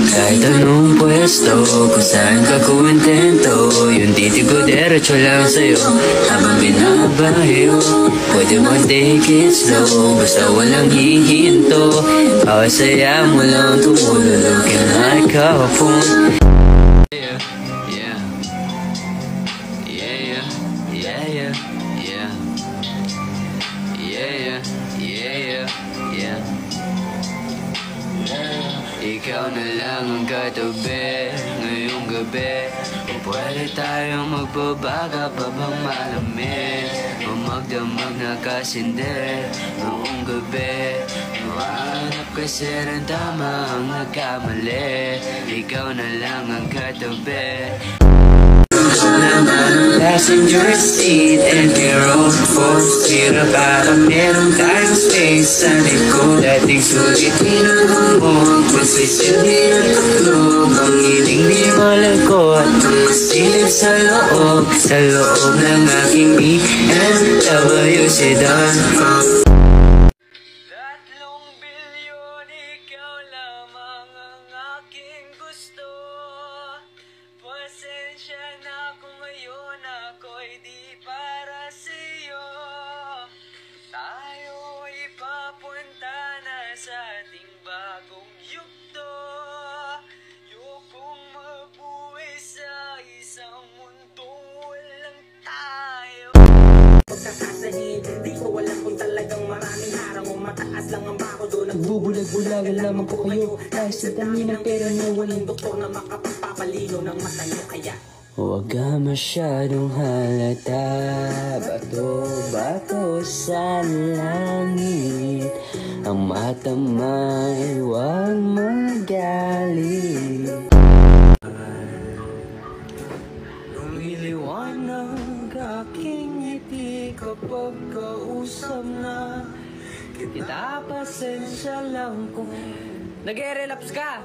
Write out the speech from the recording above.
Kahit anong pwesto, kung saan ka kumentento, yung titig ko diretso lang sa'yo. Habang binabayo, pwede mo take it slow, basta walang hihinto. Bawat saya mo lang tumululukin like a phone. Yeah, yeah, yeah, yeah, yeah, yeah, yeah, yeah, yeah. Ikaw na lang ang katabi ngayong gabi. Kung pwede tayong magbabaga pa bang malamig, o magdamag na kasindi noong gabi. Mahanap kasi rin tama ang nagkamali. Ikaw na lang ang katabi. Passenger seat and we're on fourth zero. Para meron tayong space sa likod. Dating sulit hinahangog, magsisindi ang tuklog. Ang hiling di malagkot, ang masilip sa loob ng aking BMW sedan. 3 bilyon, ikaw lamang ang aking gusto. Pasensya na kung ngayon ako'y di para sa'yo. Tayo'y papunta na sa ating bagong yugto. Yokong mabuhay sa isang mundong walang tayo. Pagkakasahin, di ko alam kung talagang maraming harang o mataas lang ang bako doon. Nagbubulag-bulagan lamang po kayo dahil sa dami ng pera niyo walang Doktor na makapagpapalino ng mata niyo kaya Huwag ka masyadong halata, bato-bato sa langit. Ang mata may huwag magalit. Lumiliwanag aking ngiti kapag kausap na kita. Pasensya lang kung nag-relapse ka.